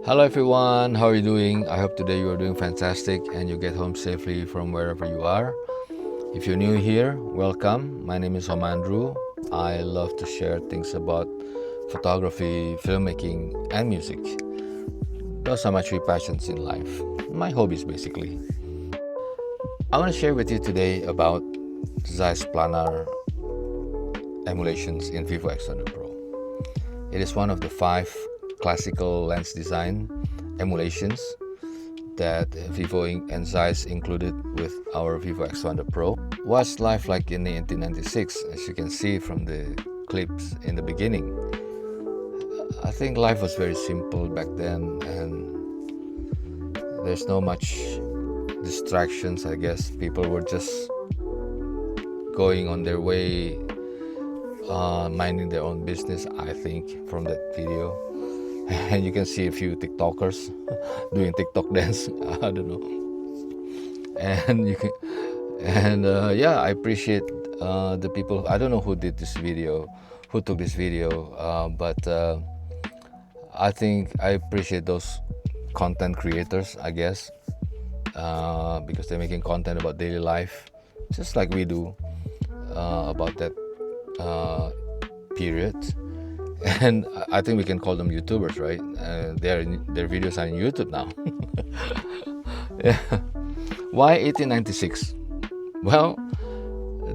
Hello everyone, how are you doing? I hope today you are doing fantastic and you get home safely from wherever you are. If you're new here, welcome. My name is Omandru. I love to share things about photography, filmmaking, and music. Those are my three passions in life, my hobbies basically. I want to share with you today about Zeiss Planar Emulations in Vivo X200 Pro. It is one of the 5 classical lens design emulations that Vivo and Zeiss included with our Vivo X200 Pro. What's life like in 1996? As you can see from the clips in the beginning, I think life was very simple back then, and there's no much distractions. I guess people were just going on their way, minding their own business, I think, from that video. And you can see a few TikTokers doing TikTok dance. I don't know. And you can, yeah, I appreciate the people. I don't know who did this video, who took this video, but I think I appreciate those content creators, I guess, because they're making content about daily life, just like we do about that period. And I think we can call them YouTubers, right? Their videos are on YouTube now. Yeah. Why 1896? Well,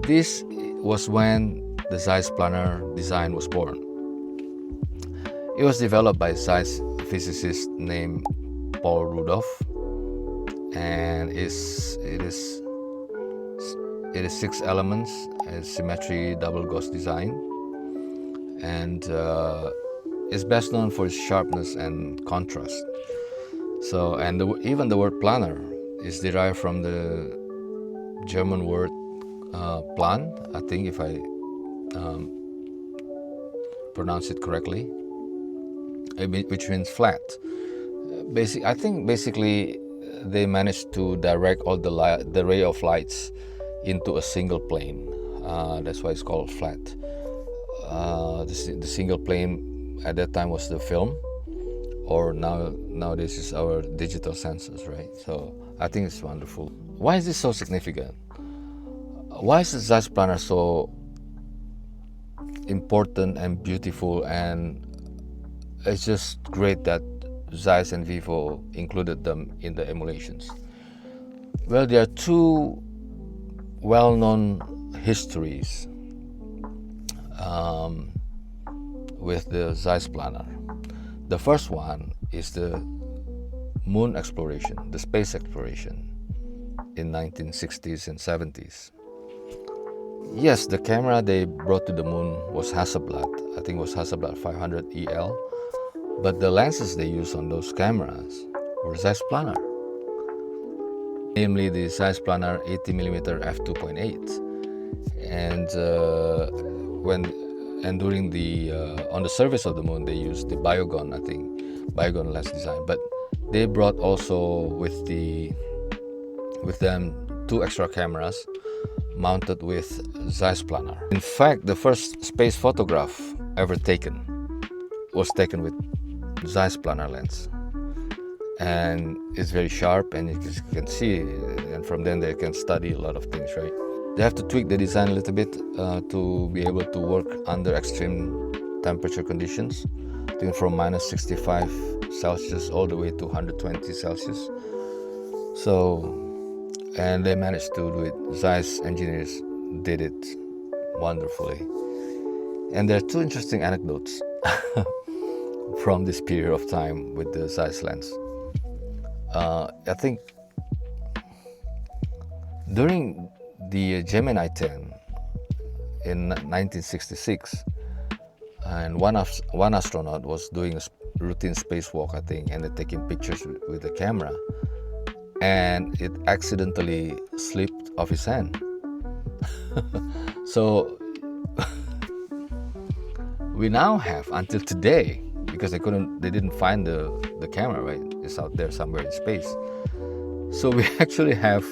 this was when the Zeiss Planar design was born. It was developed by a Zeiss physicist named Paul Rudolph, and it is 6 elements, a symmetry double gauge design, and is best known for its sharpness and contrast. So, and even the word planar is derived from the German word plan, I think, if I pronounce it correctly, which means flat. I think basically they managed to direct all the ray of lights into a single plane. That's why it's called flat. The single plane at that time was the film, or nowadays is our digital sensors, right? So I think it's wonderful. Why is this so significant? Why is the Zeiss Planar so important and beautiful? And it's just great that Zeiss and Vivo included them in the emulations. Well, there are 2 well-known histories with the Zeiss Planar. The first one is the moon exploration, the space exploration in 1960s and 70s. Yes, the camera they brought to the moon was Hasselblad. I think it was Hasselblad 500 EL, but the lenses they used on those cameras were Zeiss Planar, namely the Zeiss Planar 80mm f2.8. And during the on the surface of the moon they used the Biogon, I think, Biogon lens design. But they brought also with them 2 extra cameras mounted with Zeiss Planar. In fact, the first space photograph ever taken was taken with Zeiss Planar lens, and it's very sharp, and you can see, and from then they can study a lot of things, right? They have to tweak the design a little bit to be able to work under extreme temperature conditions, I think from -65 Celsius all the way to 120 Celsius. So, and they managed to do it. Zeiss engineers did it wonderfully. And there are 2 interesting anecdotes from this period of time with the Zeiss lens. I think during the Gemini 10 in 1966, and one astronaut was doing a routine spacewalk, I think, and they're taking pictures with the camera, and it accidentally slipped off his hand. So we now have until today, because they didn't find the camera, right? It's out there somewhere in space. So we actually have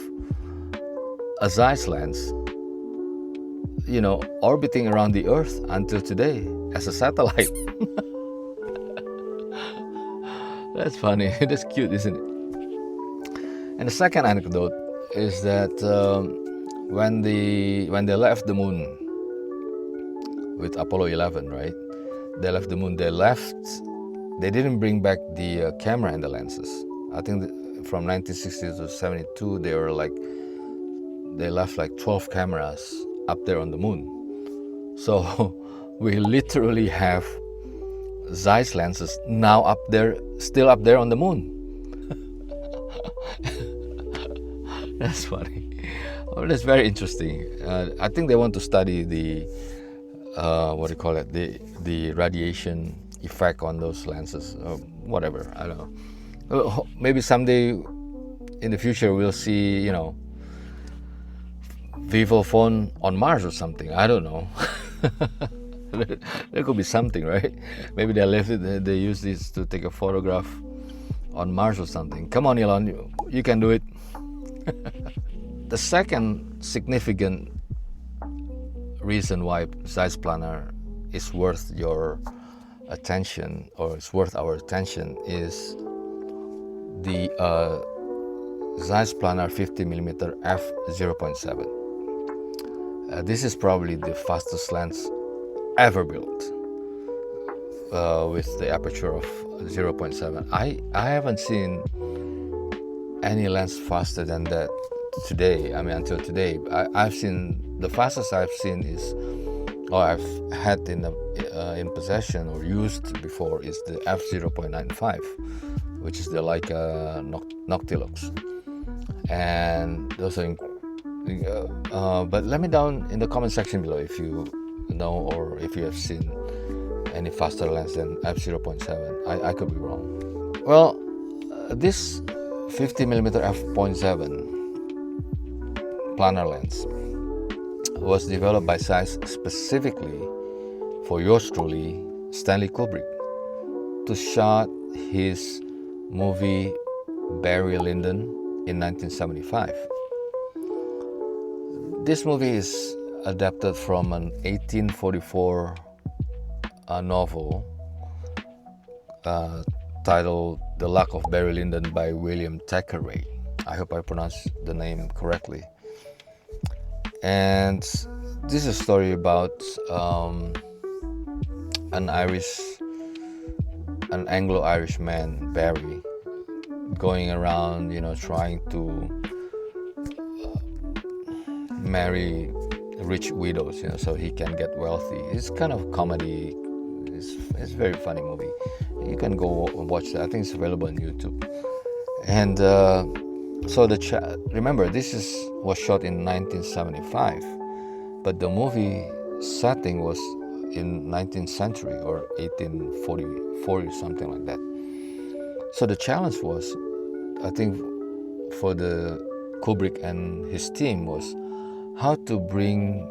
a Zeiss lens, orbiting around the Earth until today as a satellite. That's funny. That's cute, isn't it? And the second anecdote is that when they left the moon with Apollo 11, right? They left the moon. They didn't bring back the camera and the lenses. I think from 1960 to 72, they left like 12 cameras up there on the moon. So we literally have Zeiss lenses now still up there on the moon. That's funny. Oh, that's very interesting. I think they want to study the what do you call it? The radiation effect on those lenses. Whatever. I don't know. Maybe someday in the future we'll see, Vivo phone on Mars or something. I don't know. There could be something, right? Maybe they use this to take a photograph on Mars or something. Come on, Elon, you can do it. The second significant reason why Zeiss Planar is worth your attention, or it's worth our attention, is the Zeiss Planar 50mm f/0.7. This is probably the fastest lens ever built with the aperture of 0.7. I haven't seen any lens faster than that today. I mean, until today. I've seen, the fastest I've seen is, or I've had in possession or used before, is the f/0.95, which is the Leica Noctilux. And those are but let me down in the comment section below if you know, or if you have seen any faster lens than f/0.7. I could be wrong. Well, this 50mm f/0.7 planar lens was developed by Zeiss specifically for yours truly, Stanley Kubrick, to shot his movie Barry Lyndon in 1975. This movie is adapted from an 1844 novel titled The Luck of Barry Lyndon by William Thackeray. I hope I pronounced the name correctly. And this is a story about an Anglo-Irish man, Barry, going around, trying to marry rich widows, so he can get wealthy. It's kind of comedy. It's a very funny movie. You can go and watch that. I think it's available on YouTube. And so remember, this was shot in 1975, but the movie setting was in 19th century or 1840, something like that. So the challenge was, I think, for the Kubrick and his team, was how to bring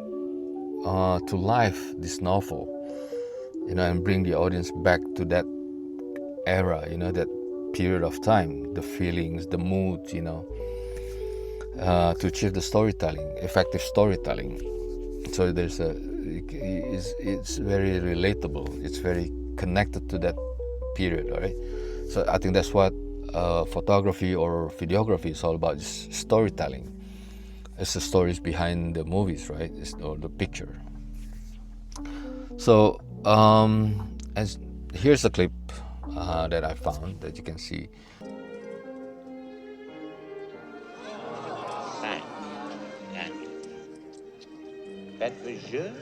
to life this novel, and bring the audience back to that era, that period of time, the feelings, the mood, to achieve the storytelling, effective storytelling. So it's very relatable. It's very connected to that period, all right? So I think that's what photography or videography is all about, is storytelling. It's the stories behind the movies, right? Or the picture. So, here's a clip that I found that you can see. Faites jeu.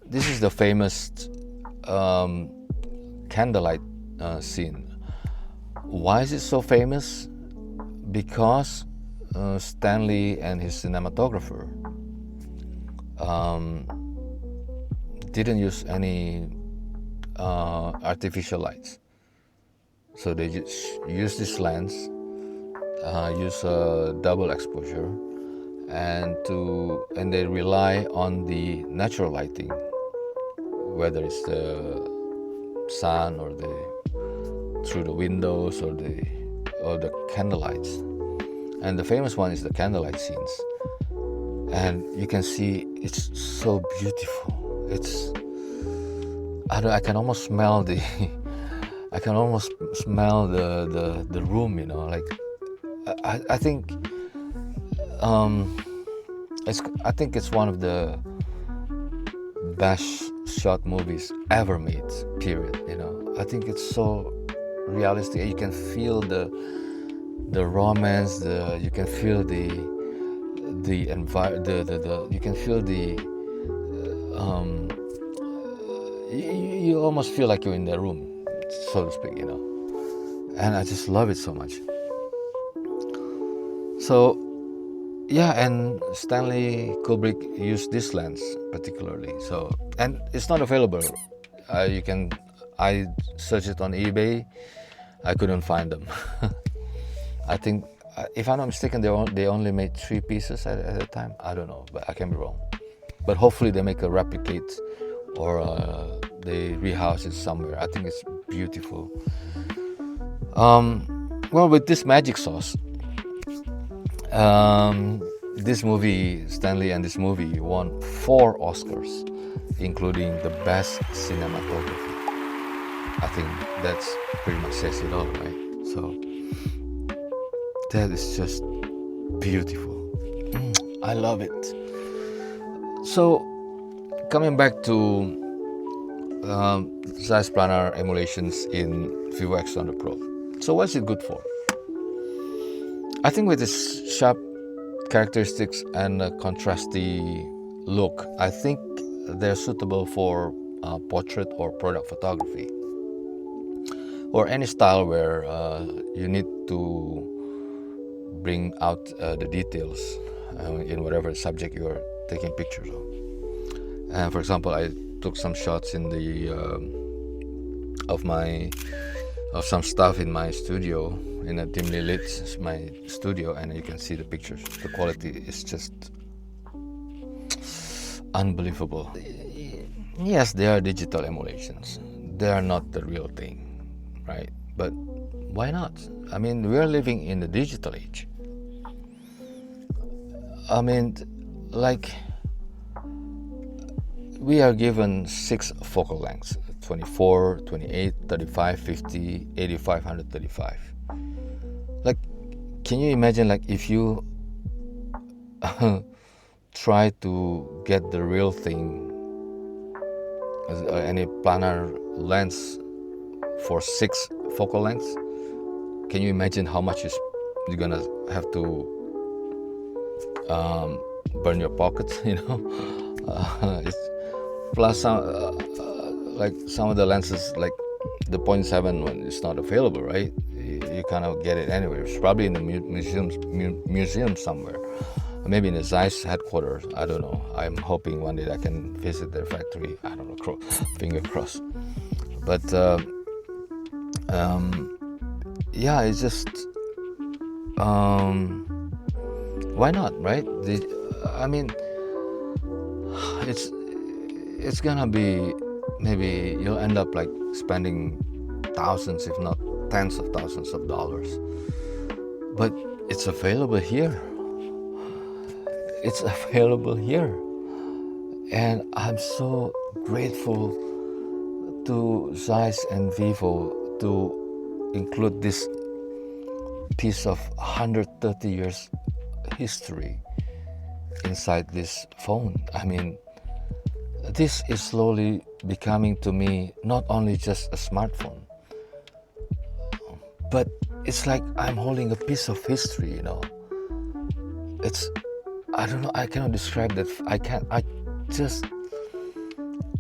This is the famous candlelight scene. Why is it so famous? Because Stanley and his cinematographer didn't use any artificial lights. So they just use this lens, use a double exposure, and they rely on the natural lighting, whether it's the sun or through the windows or the candlelights, and the famous one is the candlelight scenes. And you can see it's so beautiful. I can almost smell the I can almost smell the room, you know. Like I think I think it's one of the best shot movies ever made. Period. You know, I think it's so realistic. You can feel the romance. You can feel the you can feel the you almost feel like you're in the room, so to speak, you know. And I just love it so much. So yeah, and Stanley Kubrick used this lens particularly. So, and it's not available. I searched it on eBay. I couldn't find them. I think, if I'm not mistaken, they only made 3 pieces at a time. I don't know, but I can be wrong. But hopefully they make a replicate, or they rehouse it somewhere. I think it's beautiful. Well, with this magic sauce, this movie, Stanley and this movie, won 4 Oscars, including the best cinematography. I think that's pretty much says it all, right? So that is just beautiful. I love it. So coming back to Zeiss Planar Emulations in Vivo X200 Pro. So what's it good for? I think with its sharp characteristics and a contrasty look, I think they're suitable for portrait or product photography, or any style where you need to bring out the details in whatever subject you're taking pictures of. And for example, I took some shots in the of some stuff in my studio, in a dimly lit my studio, and you can see the pictures. The quality is just unbelievable. Yes, they are digital emulations. They are not the real thing, right? But why not? I mean, we are living in the digital age. I mean, like, we are given 6 focal lengths: 24, 28, 35, 50, 85, 135. Like, can you imagine, like, if you try to get the real thing, any planar lens for 6 focal lengths? Can you imagine how much you're gonna have to burn your pockets, you know? It's plus some like some of the lenses, like the 0.7 one, is not available, right? You cannot get it anywhere. It's probably in the museum somewhere, maybe in the Zeiss headquarters. I don't know. I'm hoping one day I can visit their factory. I don't know, finger crossed. But yeah, it's just why not, right? I mean, it's gonna be, maybe you'll end up like spending thousands, if not tens of thousands of dollars, but it's available here. It's available here, and I'm so grateful to Zeiss and Vivo to include this piece of 130 years history inside this phone. I mean, this is slowly becoming to me not only just a smartphone, but it's like I'm holding a piece of history, you know. It's, I don't know, I cannot describe that.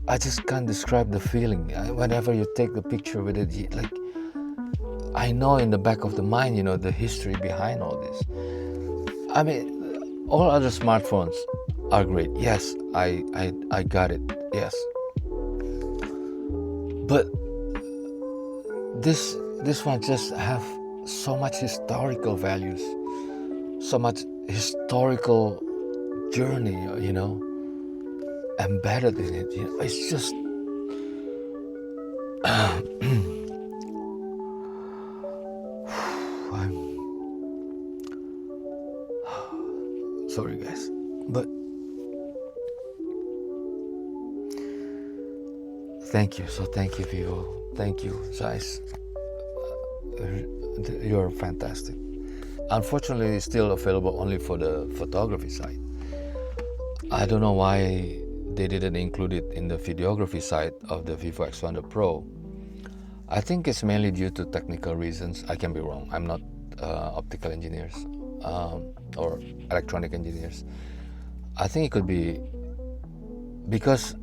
I just can't describe the feeling. Whenever you take the picture with it, like, I know in the back of the mind, you know, the history behind all this. I mean, all other smartphones are great. Yes, I got it. Yes. But this one just have so much historical values, so much historical journey, you know, embedded in it. You know, it's just But thank you. So thank you, Vivo. Thank you, Zeiss. You're fantastic. Unfortunately, it's still available only for the photography side. I don't know why they didn't include it in the videography side of the Vivo X200 Pro. I think it's mainly due to technical reasons. I can be wrong. I'm not optical engineers or electronic engineers. I think it could be because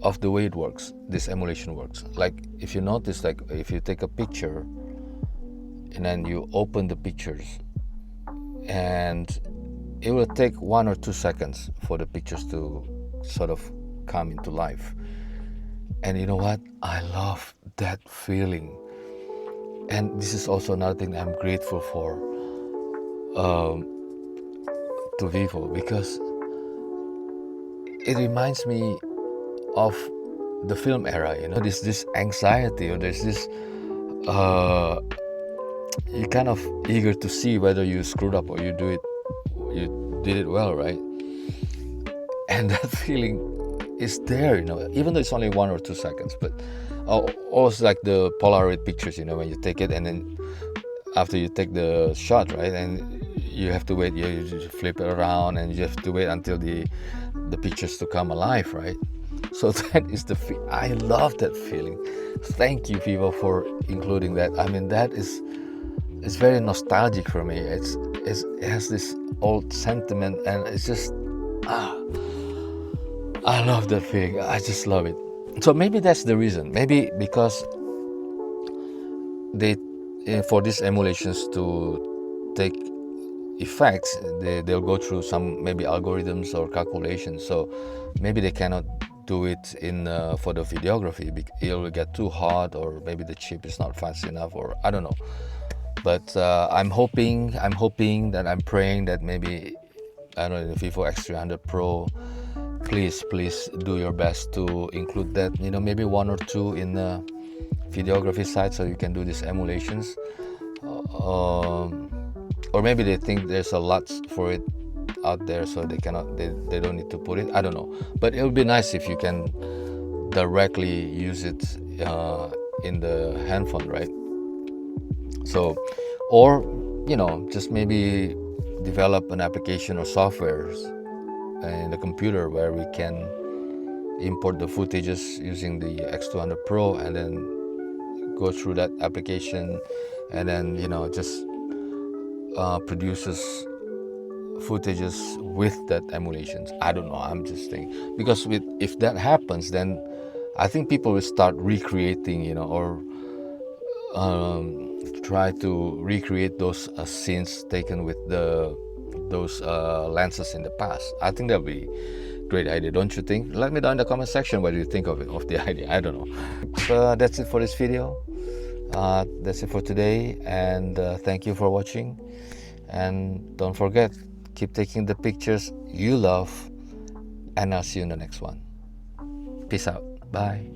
of the way it works, this emulation works. Like if you notice, like if you take a picture and then you open the pictures, and it will take 1 or 2 seconds for the pictures to sort of come into life. And you know what? I love that feeling. And this is also another thing I'm grateful for to Vivo, because it reminds me of the film era. You know, there's this anxiety, or there's this you're kind of eager to see whether you screwed up or you did it well, right? And that feeling is there, you know, even though it's only 1 or 2 seconds. But also like the Polaroid pictures, you know, when you take it and then after you take the shot, right, and you have to wait, you just flip it around and you have to wait until the pictures to come alive, right? So that is I love that feeling. Thank you, Vivo, for including that. I mean, it's very nostalgic for me. It has this old sentiment, and it's just I love that feeling. I just love it. So maybe that's the reason. Maybe because they for these emulations to take effects, they'll go through some maybe algorithms or calculations. So maybe they cannot do it in for the videography. It will get too hot, or maybe the chip is not fast enough, or I don't know. But I'm hoping that I'm praying that maybe, I don't know, the Vivo X300 Pro, please do your best to include that, you know, maybe 1 or 2 in the videography side, so you can do these emulations. Or maybe they think there's a lot for it out there, so they don't need to put it. I don't know, but it would be nice if you can directly use it in the handphone, right? So, or you know, just maybe develop an application or software in the computer where we can import the footages using the X200 Pro, and then go through that application, and then, you know, just produces footages with that emulations. I don't know, I'm just thinking, because if that happens, then I think people will start recreating, you know, or try to recreate those scenes taken with those lenses in the past. I think that'll be a great idea, don't you think? Let me know in the comment section what do you think of the idea. I don't know. That's it for this video. That's it for today, and thank you for watching. And don't forget, keep taking the pictures you love, and I'll see you in the next one. Peace out. Bye.